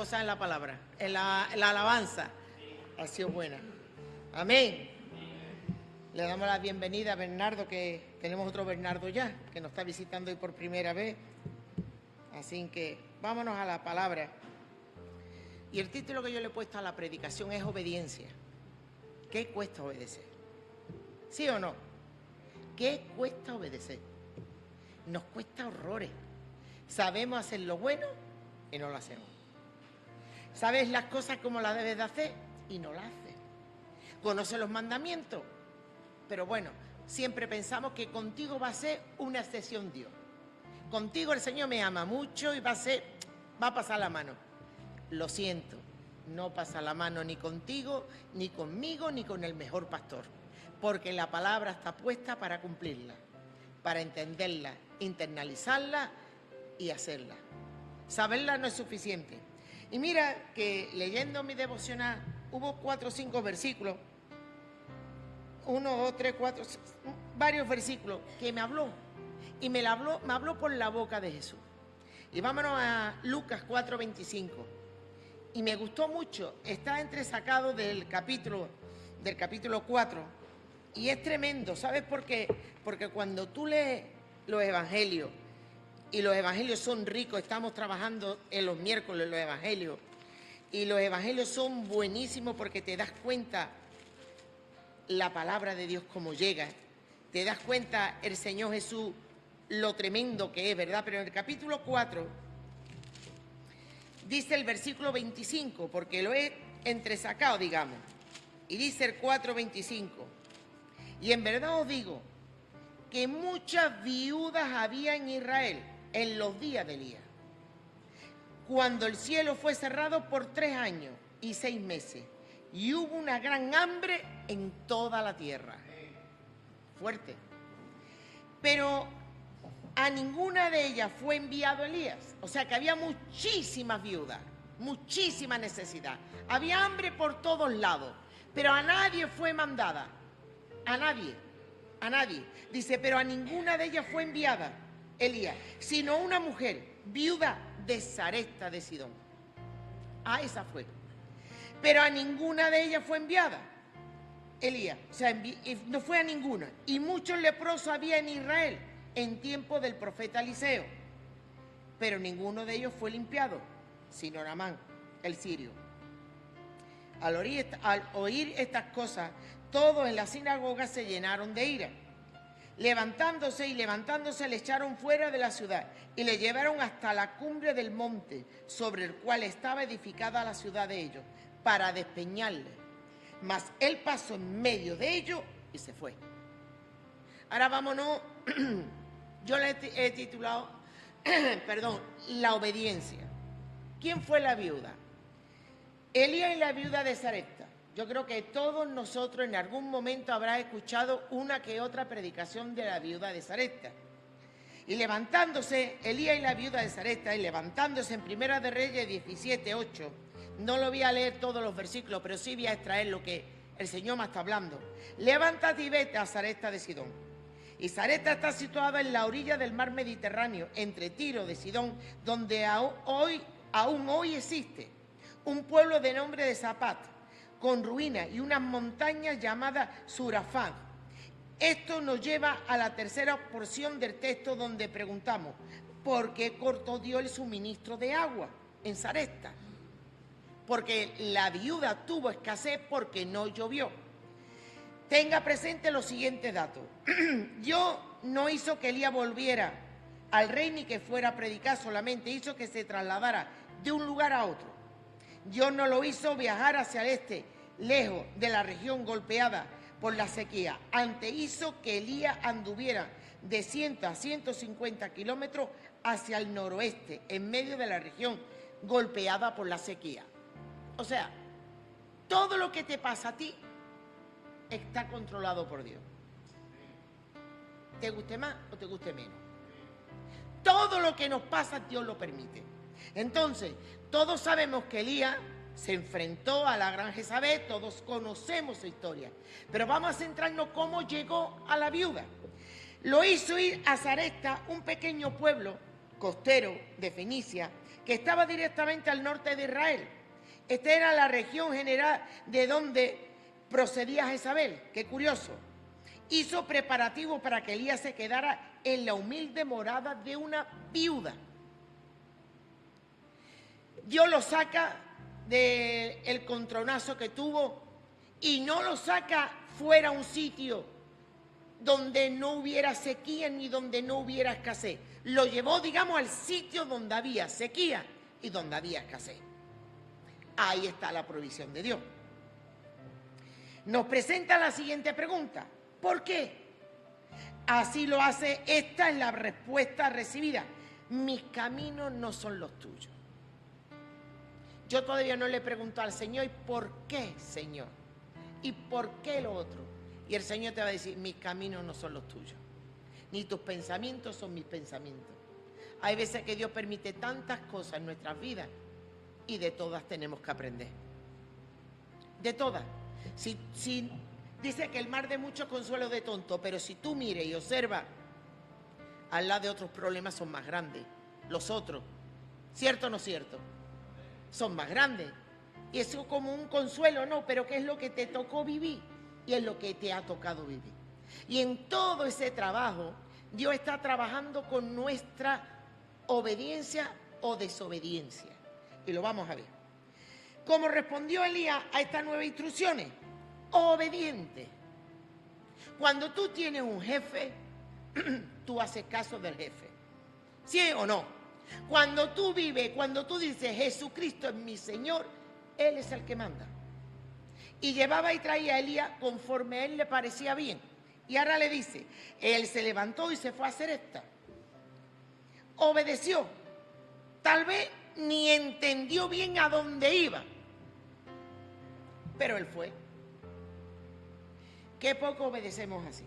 Cosas en la palabra, en la alabanza. Ha sido buena. Amén. Le damos la bienvenida a Bernardo, que tenemos otro Bernardo ya, que nos está visitando hoy por primera vez. Así que vámonos a la palabra. Y el título que yo le he puesto a la predicación es obediencia. ¿Qué cuesta obedecer? ¿Sí o no? ¿Qué cuesta obedecer? Nos cuesta horrores. Sabemos hacer lo bueno y no lo hacemos. Sabes las cosas como las debes de hacer y no las haces. Conoces los mandamientos, pero bueno, siempre pensamos que contigo va a ser una excepción Dios. Contigo el Señor me ama mucho y va a pasar la mano. Lo siento, no pasa la mano ni contigo, ni conmigo, ni con el mejor pastor. Porque la palabra está puesta para cumplirla, para entenderla, internalizarla y hacerla. Saberla no es suficiente. Y mira que leyendo mi devocional hubo 4 o 5 versículos, 1, 2, 3, 4, varios versículos que me habló. Y me habló por la boca de Jesús. Y vámonos a Lucas 4:25. Y me gustó mucho, está entresacado del capítulo 4. Y es tremendo, ¿sabes por qué? Porque cuando tú lees los evangelios, y los evangelios son ricos, estamos trabajando en los miércoles los evangelios, y los evangelios son buenísimos porque te das cuenta la palabra de Dios como llega, te das cuenta el Señor Jesús lo tremendo que es, ¿verdad? Pero en el capítulo 4 dice el versículo 25, porque lo he entresacado, digamos, y dice el 4:25, y en verdad os digo que muchas viudas había en Israel en los días de Elías, cuando el cielo fue cerrado por 3 años y 6 meses, y hubo una gran hambre en toda la tierra. Fuerte. Pero a ninguna de ellas fue enviado Elías. O sea que había muchísimas viudas, muchísima necesidad. Había hambre por todos lados, pero a nadie fue mandada. A nadie. Dice, pero a ninguna de ellas fue enviada Elías, sino una mujer viuda de Sarepta de Sidón. A esa fue. Pero a ninguna de ellas fue enviada Elías. O sea, no fue a ninguna. Y muchos leprosos había en Israel en tiempo del profeta Eliseo. Pero ninguno de ellos fue limpiado, sino Naamán, el sirio. Al oír estas cosas, todos en la sinagoga se llenaron de ira. Levantándose le echaron fuera de la ciudad y le llevaron hasta la cumbre del monte sobre el cual estaba edificada la ciudad de ellos, para despeñarle. Mas él pasó en medio de ellos y se fue. Ahora vámonos, yo le he titulado, la obediencia. ¿Quién fue la viuda? Elías y la viuda de Sarepta. Yo creo que todos nosotros en algún momento habrá escuchado una que otra predicación de la viuda de Sarepta. Y levantándose, Elías y la viuda de Sarepta, y levantándose en Primera de Reyes 17:8, no lo voy a leer todos los versículos, pero sí voy a extraer lo que el Señor me está hablando. Levántate y vete a Sarepta de Sidón. Y Sarepta está situada en la orilla del mar Mediterráneo, entre Tiro de Sidón, donde aún hoy existe un pueblo de nombre de Zapat, con ruinas y unas montañas llamadas Surafán. Esto nos lleva a la tercera porción del texto, donde preguntamos, ¿por qué cortó Dios el suministro de agua en Sarepta? Porque la viuda tuvo escasez porque no llovió. Tenga presente los siguientes datos. Dios no hizo que Elías volviera al rey ni que fuera a predicar, solamente hizo que se trasladara de un lugar a otro. Dios no lo hizo viajar hacia el este, lejos de la región golpeada por la sequía. Antes hizo que Elías anduviera de 100 a 150 kilómetros hacia el noroeste, en medio de la región golpeada por la sequía. O sea, todo lo que te pasa a ti está controlado por Dios. Te guste más o te guste menos. Todo lo que nos pasa, Dios lo permite. Entonces, todos sabemos que Elías se enfrentó a la gran Jezabel, todos conocemos su historia. Pero vamos a centrarnos cómo llegó a la viuda. Lo hizo ir a Sarepta, un pequeño pueblo costero de Fenicia, que estaba directamente al norte de Israel. Esta era la región general de donde procedía Jezabel. Qué curioso. Hizo preparativos para que Elías se quedara en la humilde morada de una viuda. Dios lo saca del contronazo que tuvo y no lo saca fuera a un sitio donde no hubiera sequía ni donde no hubiera escasez. Lo llevó, digamos, al sitio donde había sequía y donde había escasez. Ahí está la provisión de Dios. Nos presenta la siguiente pregunta. ¿Por qué? Así lo hace. Esta es la respuesta recibida. Mis caminos no son los tuyos. Yo todavía no le he preguntado al Señor, ¿y por qué, Señor? ¿Y por qué lo otro? Y el Señor te va a decir, mis caminos no son los tuyos, ni tus pensamientos son mis pensamientos. Hay veces que Dios permite tantas cosas en nuestras vidas y de todas tenemos que aprender. De todas. Si dice que el mar de mucho consuelo de tonto, pero si tú mires y observas, al lado de otros problemas son más grandes. Los otros, ¿cierto o no cierto? Son más grandes. Y eso como un consuelo, no, pero ¿qué es lo que te tocó vivir? Y es lo que te ha tocado vivir. Y en todo ese trabajo, Dios está trabajando con nuestra obediencia o desobediencia. Y lo vamos a ver. ¿Cómo respondió Elías a estas nuevas instrucciones? Obediente. Cuando tú tienes un jefe, tú haces caso del jefe. ¿Sí o no? Cuando tú vives, cuando tú dices Jesucristo es mi Señor, Él es el que manda. Y llevaba y traía a Elías conforme a él le parecía bien. Y ahora le dice, él se levantó y se fue a hacer esta. Obedeció. Tal vez ni entendió bien a dónde iba. Pero él fue. Qué poco obedecemos así.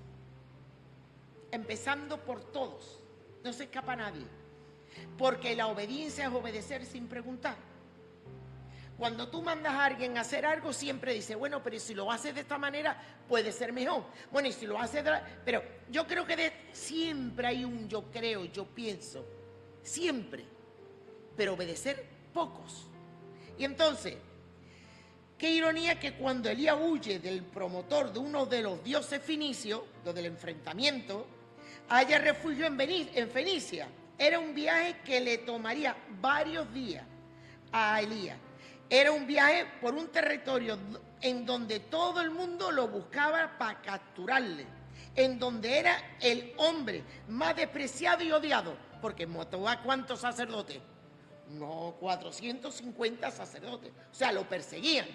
Empezando por todos. No se escapa nadie. Porque la obediencia es obedecer sin preguntar. Cuando tú mandas a alguien a hacer algo, siempre dice, bueno, pero si lo haces de esta manera, puede ser mejor. Bueno, y si lo haces pero yo creo que siempre hay un yo creo, yo pienso. Siempre. Pero obedecer, pocos. Y entonces, qué ironía que cuando Elías huye del promotor de uno de los dioses fenicios, lo del enfrentamiento, haya refugio en Fenicia. Era un viaje que le tomaría varios días a Elías. Era un viaje por un territorio en donde todo el mundo lo buscaba para capturarle, en donde era el hombre más despreciado y odiado, porque mató a ¿cuántos sacerdotes? No, 450 sacerdotes. O sea, lo perseguían.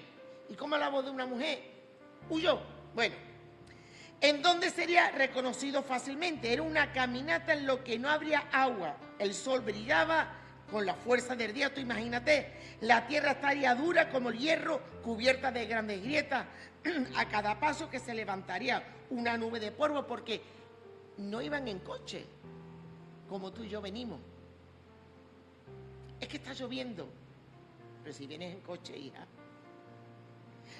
¿Y cómo la voz de una mujer? Huyó. Bueno, en donde sería reconocido fácilmente. Era una caminata en lo que no habría agua. El sol brillaba con la fuerza del día. Tú imagínate, la tierra estaría dura como el hierro, cubierta de grandes grietas. A cada paso que se levantaría una nube de polvo, porque no iban en coche, como tú y yo venimos. Es que está lloviendo. Pero si vienes en coche, hija.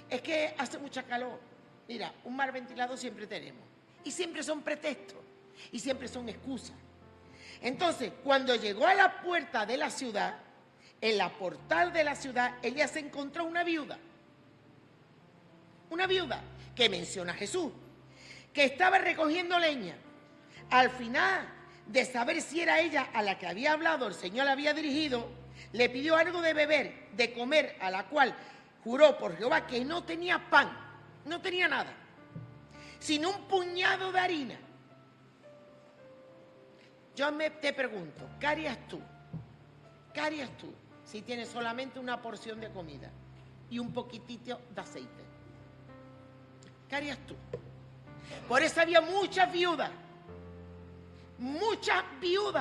Es que hace mucha calor. Mira, un mar ventilado siempre tenemos. Y siempre son pretextos. Y siempre son excusas. Entonces, cuando llegó a la puerta de la ciudad, en la portal de la ciudad, Elías se encontró una viuda. Una viuda que menciona a Jesús, que estaba recogiendo leña. Al final de saber si era ella a la que había hablado, el Señor la había dirigido, le pidió algo de beber, de comer, a la cual juró por Jehová que no tenía pan, no tenía nada, sino un puñado de harina. Yo te pregunto, ¿qué harías tú? ¿Qué harías tú si tienes solamente una porción de comida y un poquitito de aceite? ¿Qué harías tú? Por eso había muchas viudas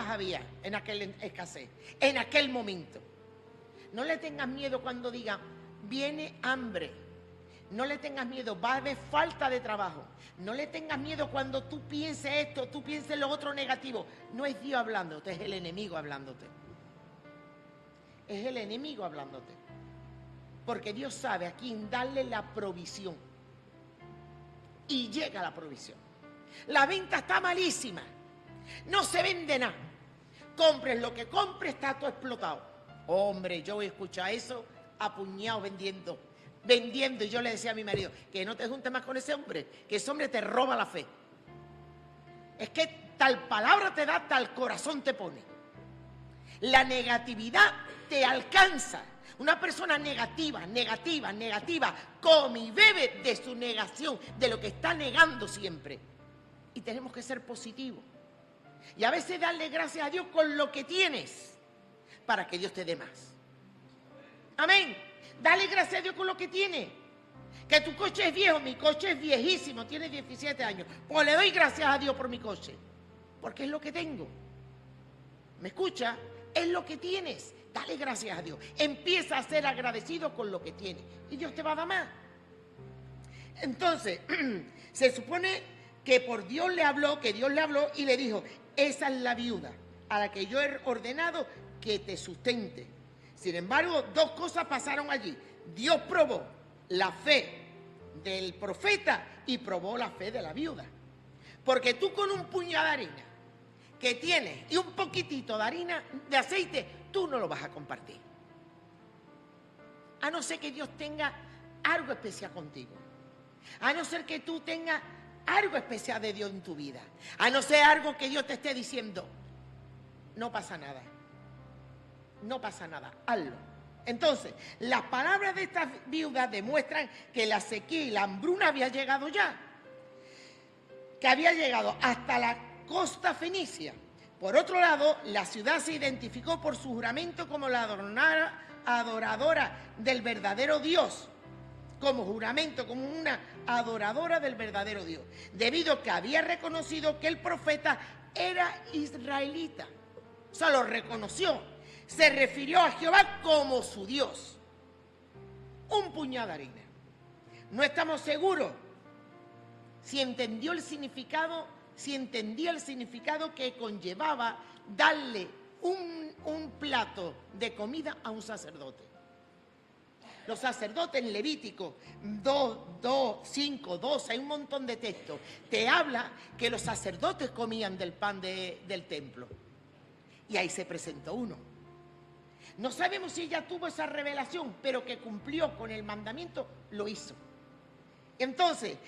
había en aquel escasez, en aquel momento. No le tengas miedo cuando digan, viene hambre. No le tengas miedo, va a haber falta de trabajo. No le tengas miedo cuando tú pienses esto, tú pienses lo otro negativo. No es Dios hablándote, es el enemigo hablándote. Es el enemigo hablándote. Porque Dios sabe a quién darle la provisión. Y llega la provisión. La venta está malísima. No se vende nada. Compres lo que compres, está todo explotado. Hombre, yo voy a escuchar eso apuñado vendiendo. Y yo le decía a mi marido, que no te juntes más con ese hombre, que ese hombre te roba la fe. Es que tal palabra te da, tal corazón te pone. La negatividad te alcanza. Una persona negativa, come y bebe de su negación, de lo que está negando siempre. Y tenemos que ser positivos. Y a veces darle gracias a Dios con lo que tienes, para que Dios te dé más. Amén. Dale gracias a Dios con lo que tienes. Que tu coche es viejo, mi coche es viejísimo, tiene 17 años. Pues le doy gracias a Dios por mi coche, porque es lo que tengo. ¿Me escucha? Es lo que tienes. Dale gracias a Dios. Empieza a ser agradecido con lo que tienes y Dios te va a dar más. Entonces, se supone que por Dios le habló, que Dios le habló y le dijo, esa es la viuda a la que yo he ordenado que te sustente. Sin embargo, dos cosas pasaron allí. Dios probó la fe del profeta y probó la fe de la viuda. Porque tú con un puñado de harina que tienes y un poquitito de harina, de aceite, tú no lo vas a compartir. A no ser que Dios tenga algo especial contigo. A no ser que tú tengas algo especial de Dios en tu vida. A no ser algo que Dios te esté diciendo, no pasa nada. No pasa nada, hazlo. Entonces, las palabras de estas viudas demuestran que la sequía y la hambruna había llegado ya. Que había llegado hasta la costa fenicia. Por otro lado, la ciudad se identificó por su juramento como la adoradora del verdadero Dios. Como juramento, como una adoradora del verdadero Dios. Debido a que había reconocido que el profeta era israelita. O sea, lo reconoció. Se refirió a Jehová como su Dios. Un puñado de harina. No estamos seguros si entendió el significado, si entendía el significado que conllevaba darle un plato de comida a un sacerdote. Los sacerdotes en Levítico 2, 5, 12, hay un montón de textos. Te habla que los sacerdotes comían del pan del templo. Y ahí se presentó uno. No sabemos si ella tuvo esa revelación, pero que cumplió con el mandamiento, lo hizo. Entonces,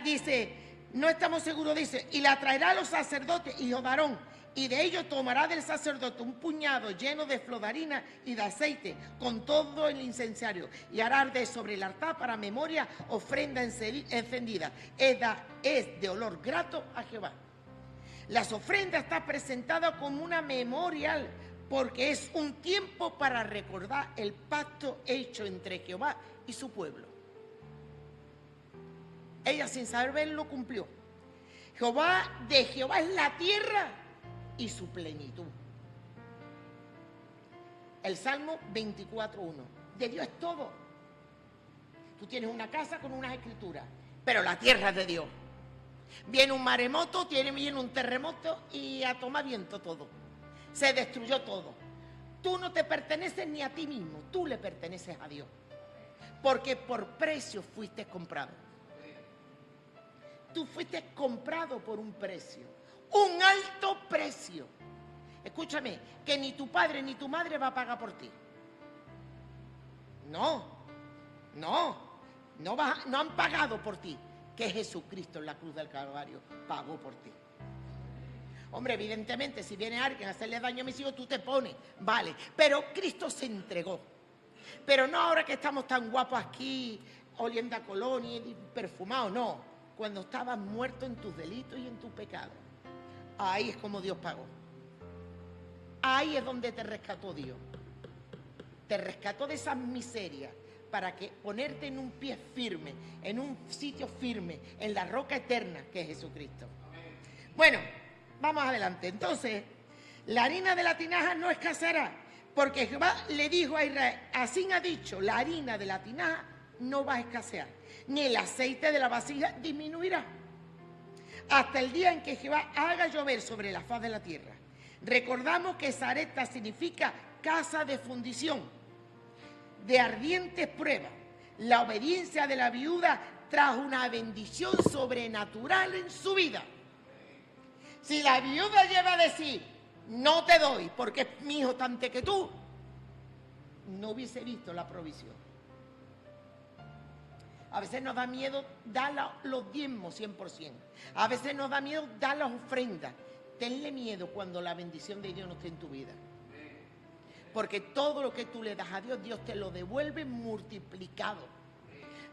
dice, no estamos seguros, dice, y la traerá a los sacerdotes, hijo de Aarón, y de ellos tomará del sacerdote un puñado lleno de flor de harina y de aceite, con todo el incensario, y hará arder sobre el altar para memoria ofrenda encendida. Es de olor grato a Jehová. Las ofrendas están presentadas como una memorial, porque es un tiempo para recordar el pacto hecho entre Jehová y su pueblo. Ella, sin saber verlo, cumplió. De Jehová es la tierra y su plenitud. El Salmo 24:1. De Dios es todo. Tú tienes una casa con unas escrituras, pero la tierra es de Dios. Viene un maremoto, viene un terremoto y a tomar viento todo. Se destruyó todo. Tú no te perteneces ni a ti mismo, tú le perteneces a Dios. Porque por precio fuiste comprado. Tú fuiste comprado por un precio, un alto precio. Escúchame, que ni tu padre ni tu madre va a pagar por ti. No han pagado por ti. Que Jesucristo en la cruz del Calvario pagó por ti. Hombre, evidentemente, si viene alguien a hacerle daño a mis hijos, tú te pones, vale. Pero Cristo se entregó. Pero no ahora que estamos tan guapos aquí, oliendo a colonia y perfumados, no. Cuando estabas muerto en tus delitos y en tus pecados. Ahí es como Dios pagó. Ahí es donde te rescató Dios. Te rescató de esas miserias para que ponerte en un pie firme, en un sitio firme, en la roca eterna que es Jesucristo. Bueno, vamos adelante. Entonces, la harina de la tinaja no escaseará, porque Jehová le dijo a Israel, así ha dicho, la harina de la tinaja no va a escasear, ni el aceite de la vasija disminuirá, hasta el día en que Jehová haga llover sobre la faz de la tierra. Recordamos que Sarepta significa casa de fundición, de ardientes pruebas. La obediencia de la viuda trajo una bendición sobrenatural en su vida. Si la viuda lleva a decir, no te doy porque es mi hijo tanto que tú, no hubiese visto la provisión. A veces nos da miedo dar los diezmos 100%. A veces nos da miedo dar las ofrendas. Tenle miedo cuando la bendición de Dios no esté en tu vida. Porque todo lo que tú le das a Dios, Dios te lo devuelve multiplicado.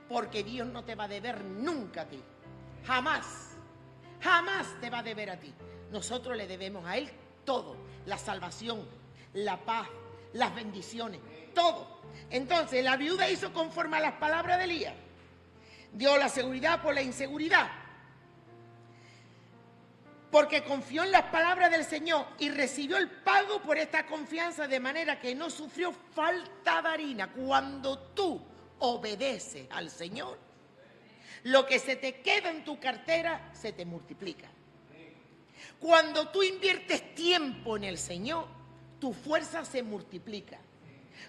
Porque Dios no te va a deber nunca a ti. Jamás. Jamás te va a deber a ti. Nosotros le debemos a Él todo. La salvación, la paz, las bendiciones, todo. Entonces la viuda hizo conforme a las palabras de Elías. Dio la seguridad por la inseguridad. Porque confió en las palabras del Señor y recibió el pago por esta confianza, de manera que no sufrió falta de harina. Cuando tú obedeces al Señor, lo que se te queda en tu cartera se te multiplica. Cuando tú inviertes tiempo en el Señor, tu fuerza se multiplica.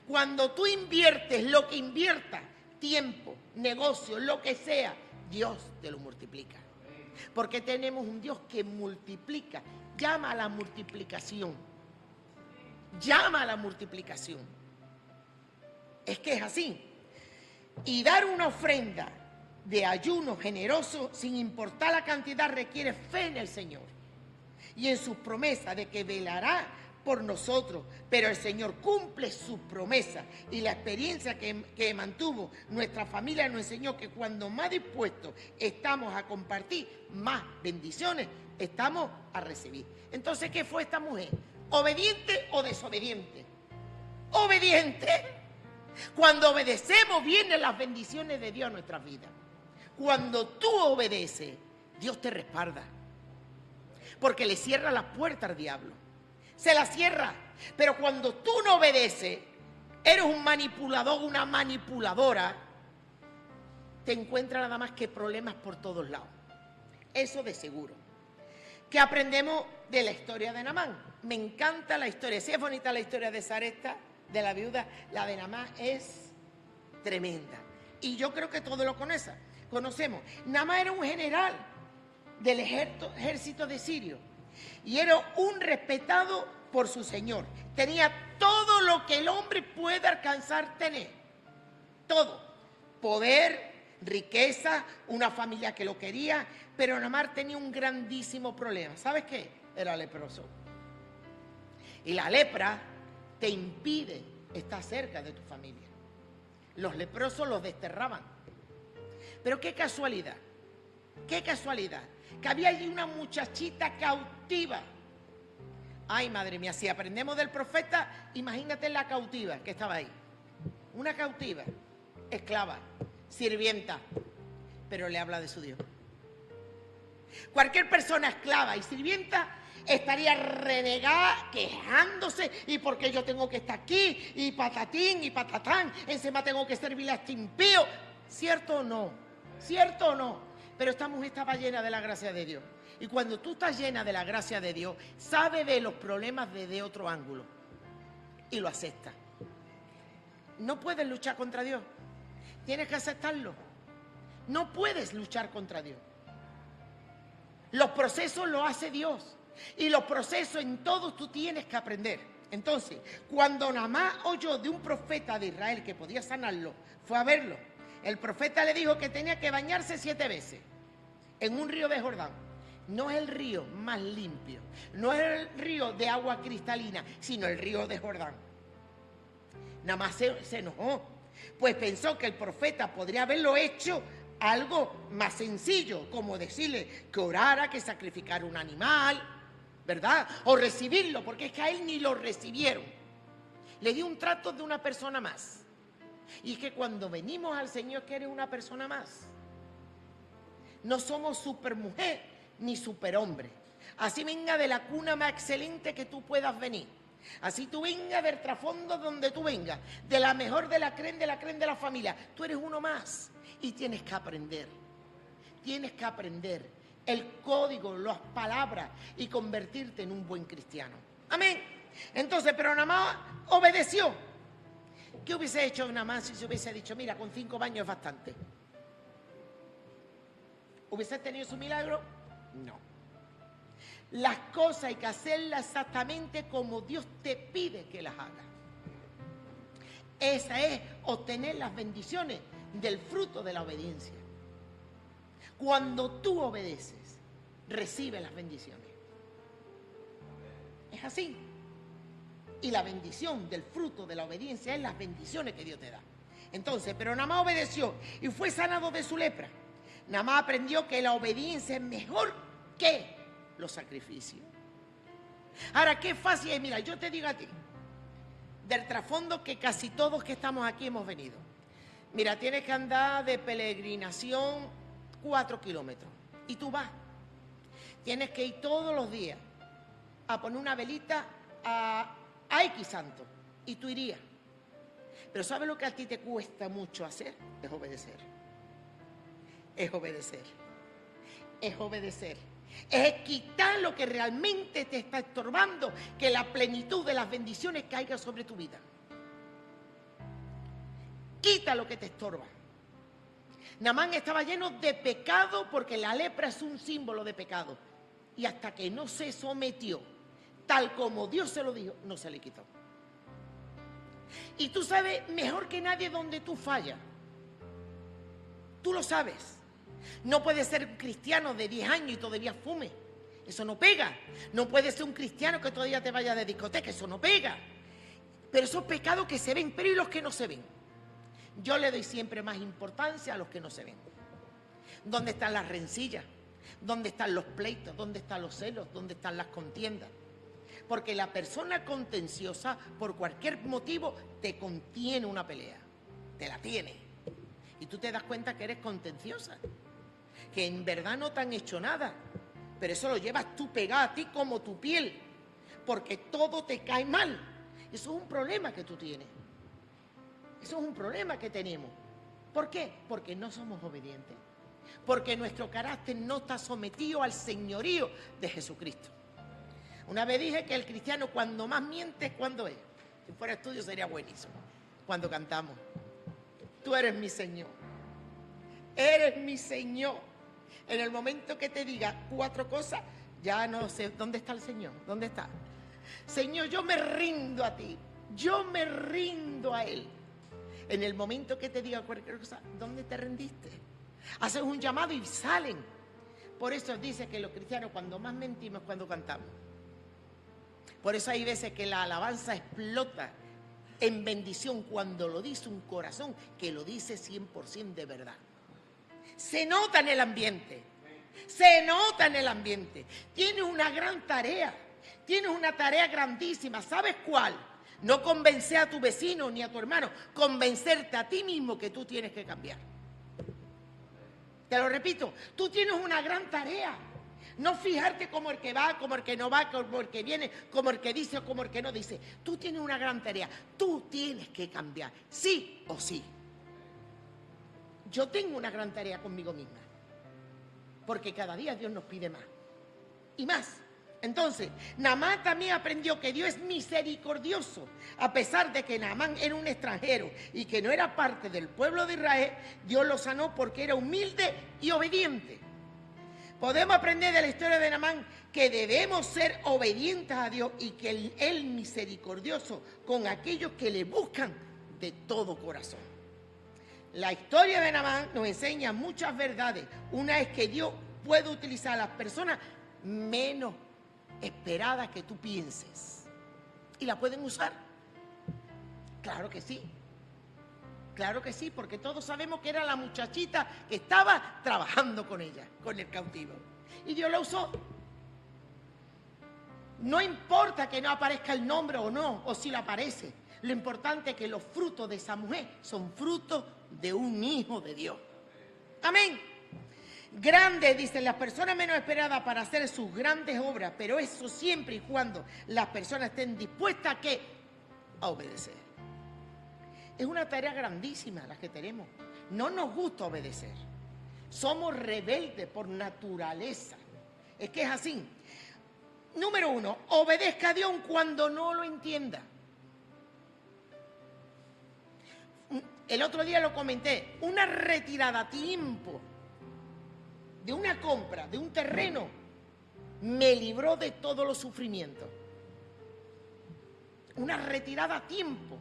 Cuando tú inviertes lo que inviertas, tiempo, negocio, lo que sea, Dios te lo multiplica. Porque tenemos un Dios que multiplica. Llama a la multiplicación. Llama a la multiplicación. Es que es así. Y dar una ofrenda de ayuno generoso, sin importar la cantidad, requiere fe en el Señor y en sus promesas de que velará por nosotros. Pero el Señor cumple sus promesas, y la experiencia que mantuvo nuestra familia nos enseñó que cuando más dispuestos estamos a compartir, más bendiciones estamos a recibir. Entonces, ¿qué fue esta mujer? ¿Obediente o desobediente? Obediente. Cuando obedecemos, vienen las bendiciones de Dios a nuestras vidas. Cuando tú obedeces, Dios te respalda, porque le cierra la puerta al diablo. Se la cierra. Pero cuando tú no obedeces, eres un manipulador, una manipuladora, te encuentras nada más que problemas por todos lados. Eso de seguro. ¿Qué aprendemos de la historia de Naamán? Me encanta la historia. Sí, es bonita la historia de Sarepta, de la viuda. La de Naamán es tremenda. Y yo creo que todos lo conocemos. Naamán era un general del ejército de Sirio. Y era un respetado por su señor. Tenía todo lo que el hombre puede alcanzar tener. Todo. Poder, riqueza, una familia que lo quería. Pero Naamán tenía un grandísimo problema. ¿Sabes qué? Era leproso. Y la lepra te impide estar cerca de tu familia. Los leprosos los desterraban. Pero qué casualidad. Qué casualidad. Que había allí una muchachita cautiva. Ay, madre mía, si aprendemos del profeta, imagínate la cautiva que estaba ahí. Una cautiva, esclava, sirvienta, pero le habla de su Dios. Cualquier persona esclava y sirvienta estaría renegada, quejándose, y porque yo tengo que estar aquí, y patatín y patatán, encima tengo que servirle a este impío. ¿Cierto o no? ¿Cierto o no? Pero esta mujer estaba llena de la gracia de Dios. Y cuando tú estás llena de la gracia de Dios, sabe ver los problemas desde otro ángulo y lo acepta. No puedes luchar contra Dios. Tienes que aceptarlo. No puedes luchar contra Dios. Los procesos los hace Dios. Y los procesos en todos tú tienes que aprender. Entonces, cuando Naamán oyó de un profeta de Israel que podía sanarlo, fue a verlo. El profeta le dijo que tenía que bañarse 7 veces en un río de Jordán. No es el río más limpio, no es el río de agua cristalina, sino el río de Jordán. Naamán se enojó, pues pensó que el profeta podría haberlo hecho algo más sencillo, como decirle que orara, que sacrificara un animal, ¿verdad? O recibirlo, porque es que a él ni lo recibieron. Le dio un trato de una persona más. Y es que cuando venimos al Señor, que eres una persona más. No somos supermujer ni superhombre. Así venga de la cuna más excelente que tú puedas venir. Así tú vengas del trasfondo donde tú vengas. De la mejor de la creen de la familia. Tú eres uno más. Y tienes que aprender. Tienes que aprender el código, las palabras, y convertirte en un buen cristiano. Amén. Entonces, pero Naamán obedeció. ¿Qué hubiese hecho Naamán si se hubiese dicho, mira, con 5 baños es bastante? ¿Hubiese tenido su milagro? No. Las cosas hay que hacerlas exactamente como Dios te pide que las hagas. Esa es obtener las bendiciones del fruto de la obediencia. Cuando tú obedeces, recibes las bendiciones. Es así. Y la bendición del fruto de la obediencia es las bendiciones que Dios te da. Entonces, pero Naamán obedeció y fue sanado de su lepra. Naamán aprendió que la obediencia es mejor que los sacrificios. Ahora, qué fácil es, mira, yo te digo a ti, del trasfondo que casi todos que estamos aquí hemos venido. Mira, tienes que andar de peregrinación 4 kilómetros y tú vas. Tienes que ir todos los días a poner una velita a X santo y tú irías. Pero ¿sabes lo que a ti te cuesta mucho hacer? Es obedecer. Es obedecer. Es obedecer. Es quitar lo que realmente te está estorbando, que la plenitud de las bendiciones caiga sobre tu vida. Quita lo que te estorba. Naamán estaba lleno de pecado porque la lepra es un símbolo de pecado. Y hasta que no se sometió, tal como Dios se lo dijo, no se le quitó. Y tú sabes mejor que nadie dónde tú fallas. Tú lo sabes. No puedes ser un cristiano de 10 años y todavía fume. Eso no pega. No puedes ser un cristiano que todavía te vaya de discoteca. Eso no pega. Pero esos pecados que se ven, pero ¿y los que no se ven? Yo le doy siempre más importancia a los que no se ven. ¿Dónde están las rencillas? ¿Dónde están los pleitos? ¿Dónde están los celos? ¿Dónde están las contiendas? Porque la persona contenciosa, por cualquier motivo, te contiene una pelea. Te la tiene. Y tú te das cuenta que eres contenciosa. Que en verdad no te han hecho nada. Pero eso lo llevas tú pegado a ti como tu piel. Porque todo te cae mal. Eso es un problema que tú tienes. Eso es un problema que tenemos. ¿Por qué? Porque no somos obedientes. Porque nuestro carácter no está sometido al señorío de Jesucristo. Una vez dije que el cristiano cuando más miente es cuando es. Si fuera estudio sería buenísimo. Cuando cantamos. Tú eres mi Señor. Eres mi Señor. En el momento que te diga 4 cosas, ya no sé. ¿Dónde está el Señor? ¿Dónde está? Señor, yo me rindo a ti. Yo me rindo a Él. En el momento que te diga cualquier cosa, ¿dónde te rendiste? Haces un llamado y salen. Por eso dice que los cristianos cuando más mentimos es cuando cantamos. Por eso hay veces que la alabanza explota en bendición cuando lo dice un corazón que lo dice 100% de verdad. Se nota en el ambiente. Se nota en el ambiente. Tienes una gran tarea. Tienes una tarea grandísima. ¿Sabes cuál? No convencer a tu vecino ni a tu hermano. Convencerte a ti mismo que tú tienes que cambiar. Te lo repito. Tú tienes una gran tarea. No fijarte como el que va, como el que no va, como el que viene, como el que dice o como el que no dice. Tú tienes una gran tarea. Tú tienes que cambiar, sí o sí. Yo tengo una gran tarea conmigo misma. Porque cada día Dios nos pide más. Y más. Entonces, Naamán también aprendió que Dios es misericordioso. A pesar de que Naamán era un extranjero y que no era parte del pueblo de Israel, Dios lo sanó porque era humilde y obediente. Podemos aprender de la historia de Naamán que debemos ser obedientes a Dios y que Él misericordioso con aquellos que le buscan de todo corazón. La historia de Naamán nos enseña muchas verdades. Una es que Dios puede utilizar a las personas menos esperadas que tú pienses. ¿Y la pueden usar? Claro que sí. Claro que sí, porque todos sabemos que era la muchachita que estaba trabajando con ella, con el cautivo. Y Dios la usó. No importa que no aparezca el nombre o no, o si lo aparece. Lo importante es que los frutos de esa mujer son frutos de un hijo de Dios. Amén. Grandes, dicen las personas menos esperadas para hacer sus grandes obras, pero eso siempre y cuando las personas estén dispuestas ¿a qué? A obedecer. Es una tarea grandísima la que tenemos. No nos gusta obedecer. Somos rebeldes por naturaleza. Es que es así. Número 1, obedezca a Dios cuando no lo entienda. El otro día lo comenté. Una retirada a tiempo de una compra, de un terreno, me libró de todos los sufrimientos. Una retirada a tiempo.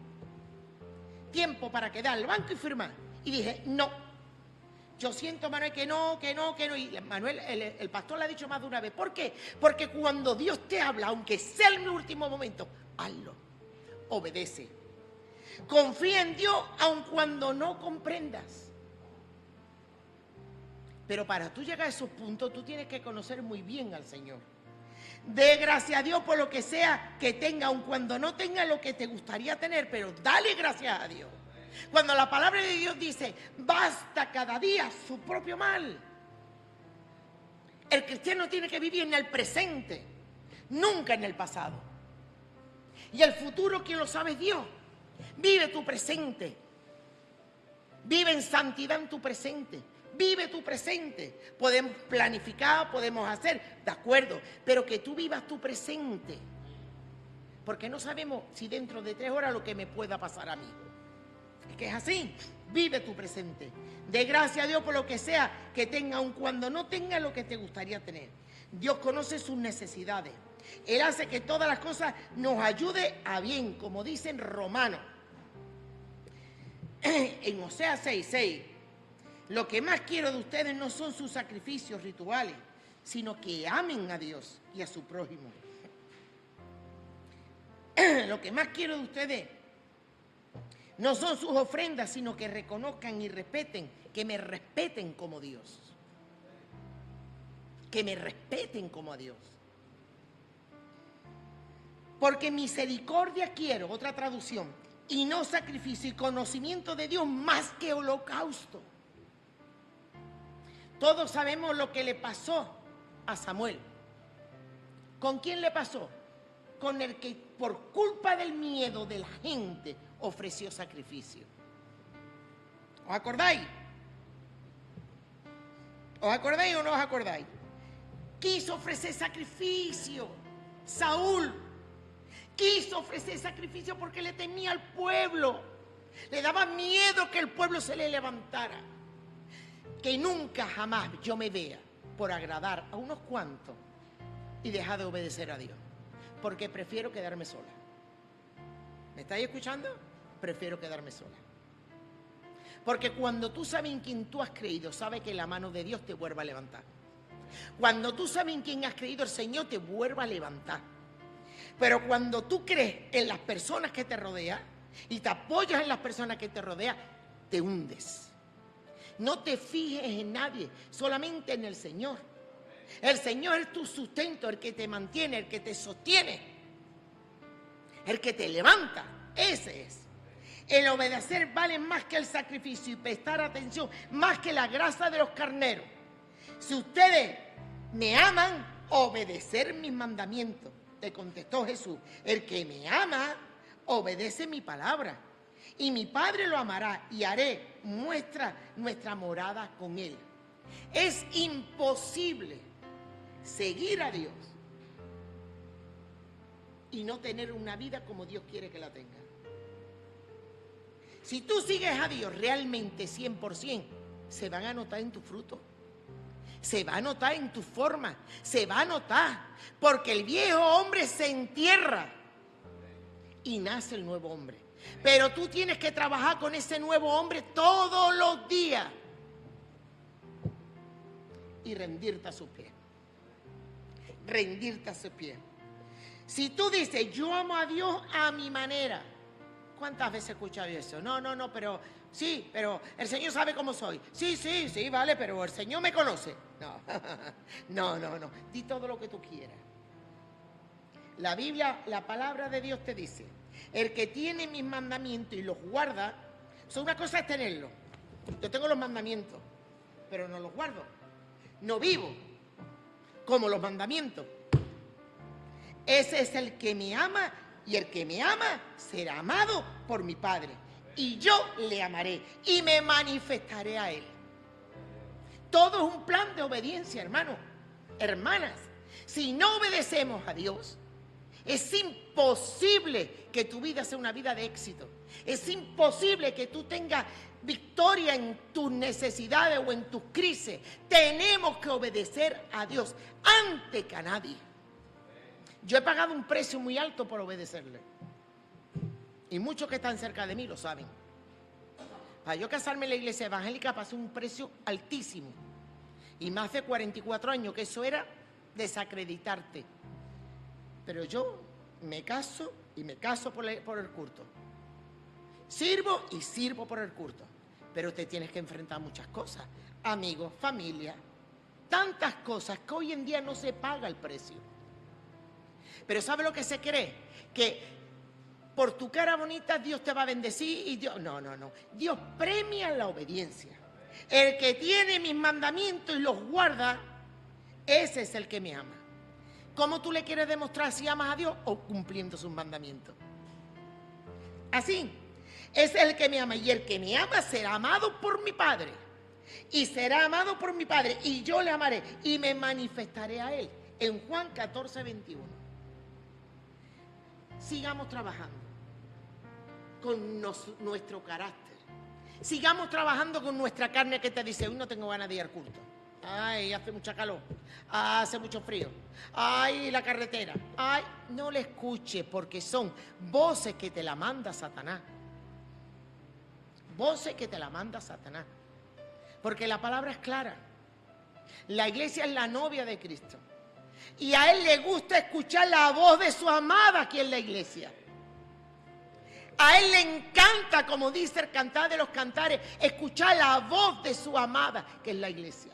tiempo para quedar al banco y firmar. Y dije, no. Yo siento, Manuel, que no. Y Manuel, el pastor le ha dicho más de una vez. ¿Por qué? Porque cuando Dios te habla, aunque sea en el último momento, hazlo. Obedece. Confía en Dios aun cuando no comprendas. Pero para tú llegar a esos puntos, tú tienes que conocer muy bien al Señor. Dé gracias a Dios por lo que sea que tenga, aun cuando no tenga lo que te gustaría tener, pero dale gracias a Dios. Cuando la palabra de Dios dice, basta cada día su propio mal. El cristiano tiene que vivir en el presente, nunca en el pasado. Y el futuro, ¿quién lo sabe? Es Dios. Vive tu presente. Vive en santidad en tu presente. Vive tu presente. Podemos planificar, podemos hacer, de acuerdo, pero que tú vivas tu presente. Porque no sabemos si dentro de 3 horas lo que me pueda pasar a mí. Es que es así. Vive tu presente. De gracias a Dios por lo que sea que tenga, aun cuando no tenga lo que te gustaría tener. Dios conoce sus necesidades. Él hace que todas las cosas nos ayude a bien, como dicen Romanos. En Oseas 6:6. Lo que más quiero de ustedes no son sus sacrificios rituales, sino que amen a Dios y a su prójimo. Lo que más quiero de ustedes no son sus ofrendas, sino que reconozcan y respeten, que me respeten como Dios. Que me respeten como a Dios. Porque misericordia quiero, otra traducción, y no sacrificio, y conocimiento de Dios más que holocausto. Todos sabemos lo que le pasó a Samuel. ¿Con quién le pasó? Con el que por culpa del miedo de la gente ofreció sacrificio. ¿Os acordáis? ¿Os acordáis o no os acordáis? Quiso ofrecer sacrificio. Saúl quiso ofrecer sacrificio porque le temía al pueblo. Le daba miedo que el pueblo se le levantara. Que nunca jamás yo me vea por agradar a unos cuantos y dejar de obedecer a Dios. Porque prefiero quedarme sola. ¿Me estáis escuchando? Prefiero quedarme sola. Porque cuando tú sabes en quién tú has creído, sabes que la mano de Dios te vuelva a levantar. Cuando tú sabes en quién has creído, el Señor te vuelva a levantar. Pero cuando tú crees en las personas que te rodean y te apoyas en las personas que te rodean, te hundes. No te fijes en nadie, solamente en el Señor. El Señor es tu sustento, el que te mantiene, el que te sostiene, el que te levanta. Ese es. El obedecer vale más que el sacrificio y prestar atención más que la grasa de los carneros. Si ustedes me aman, obedecer mis mandamientos. Le contestó Jesús, el que me ama, obedece mi palabra. Y mi Padre lo amará y haré nuestra morada con él. Es imposible seguir a Dios y no tener una vida como Dios quiere que la tenga. Si tú sigues a Dios realmente 100%, se van a notar en tu fruto. Se va a notar en tu forma. Se va a notar. Porque el viejo hombre se entierra y nace el nuevo hombre. Pero tú tienes que trabajar con ese nuevo hombre todos los días y rendirte a sus pies. Rendirte a sus pies. Si tú dices, yo amo a Dios a mi manera. ¿Cuántas veces he escuchado eso? No, pero sí, pero el Señor sabe cómo soy. Sí, vale, pero el Señor me conoce. No. Di todo lo que tú quieras. La Biblia, la palabra de Dios te dice, el que tiene mis mandamientos y los guarda, una cosa es tenerlos. Yo tengo los mandamientos, pero no los guardo. No vivo como los mandamientos. Ese es el que me ama, y el que me ama será amado por mi Padre. Y yo le amaré y me manifestaré a él. Todo es un plan de obediencia, hermanos, hermanas. Si no obedecemos a Dios, es imposible que tu vida sea una vida de éxito. Es imposible que tú tengas victoria en tus necesidades o en tus crisis. Tenemos que obedecer a Dios antes que a nadie. Yo he pagado un precio muy alto por obedecerle. Y muchos que están cerca de mí lo saben. Para yo casarme en la iglesia evangélica pasé un precio altísimo. Y más de 44 años, que eso era desacreditarte. Pero yo me caso y me caso por el culto. Sirvo y sirvo por el culto. Pero te tienes que enfrentar a muchas cosas. Amigos, familia, tantas cosas que hoy en día no se paga el precio. Pero ¿sabe lo que se cree? Que por tu cara bonita Dios te va a bendecir y Dios... No. Dios premia la obediencia. El que tiene mis mandamientos y los guarda, ese es el que me ama. ¿Cómo tú le quieres demostrar si amas a Dios? O cumpliendo sus mandamientos. Así, es el que me ama. Y el que me ama será amado por mi Padre. Y será amado por mi Padre. Y yo le amaré y me manifestaré a él. En Juan 14, 21. Sigamos trabajando con nuestro carácter. Sigamos trabajando con nuestra carne que te dice, hoy no tengo ganas de ir al culto. Ay, hace mucha calor. Hace mucho frío. Ay, la carretera. Ay, no le escuches porque son voces que te la manda Satanás. Voces que te la manda Satanás. Porque la palabra es clara. La iglesia es la novia de Cristo. Y a él le gusta escuchar la voz de su amada aquí en la iglesia. A él le encanta, como dice el Cantar de los Cantares, escuchar la voz de su amada, que es la iglesia.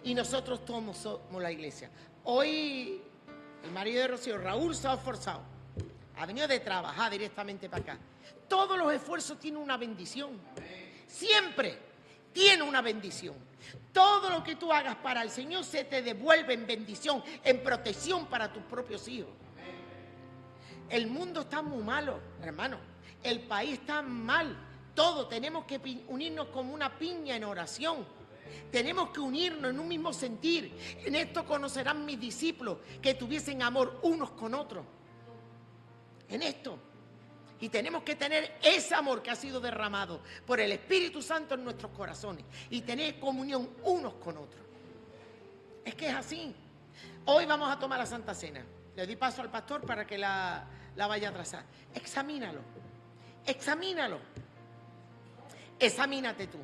Y nosotros todos somos la iglesia. Hoy el marido de Rocío, Raúl, se ha esforzado. Ha venido de trabajar directamente para acá. Todos los esfuerzos tienen una bendición. Siempre tiene una bendición. Todo lo que tú hagas para el Señor se te devuelve en bendición, en protección para tus propios hijos. El mundo está muy malo, hermano. El país está mal. Todos tenemos que unirnos como una piña en oración. Tenemos que unirnos en un mismo sentir. En esto conocerán mis discípulos que tuviesen amor unos con otros. En esto. Y tenemos que tener ese amor que ha sido derramado por el Espíritu Santo en nuestros corazones. Y tener comunión unos con otros. Es que es así. Hoy vamos a tomar la Santa Cena. Le doy paso al pastor para que la vaya a trazar. Examínalo. Examínalo. Examínate tú.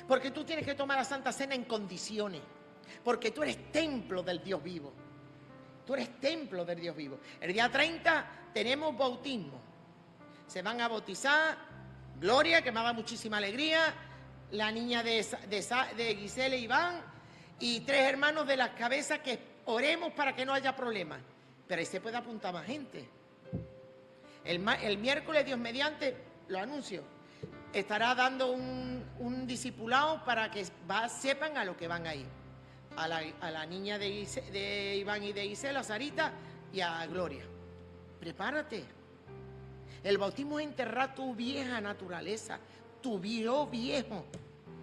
Porque tú tienes que tomar la Santa Cena en condiciones. Porque tú eres templo del Dios vivo. Tú eres templo del Dios vivo. El día 30 tenemos bautismo. Se van a bautizar Gloria, que me da muchísima alegría, la niña de Giselle e Iván y 3 hermanos de las cabezas que oremos para que no haya problemas. Pero ahí se puede apuntar más gente. El miércoles, Dios mediante, lo anuncio, estará dando un discipulado para que sepan a lo que van a ir. A la niña de Iván y de Gisela, a Sarita y a Gloria. Prepárate. El bautismo es enterrar tu vieja naturaleza, tu yo viejo.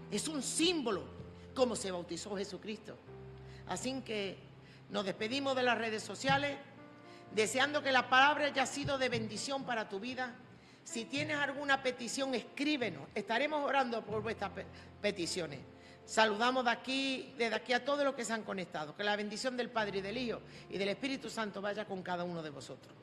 Es un símbolo como se bautizó Jesucristo. Así que nos despedimos de las redes sociales, deseando que la palabra haya sido de bendición para tu vida. Si tienes alguna petición, escríbenos. Estaremos orando por vuestras peticiones. Saludamos desde aquí a todos los que se han conectado. Que la bendición del Padre y del Hijo y del Espíritu Santo vaya con cada uno de vosotros.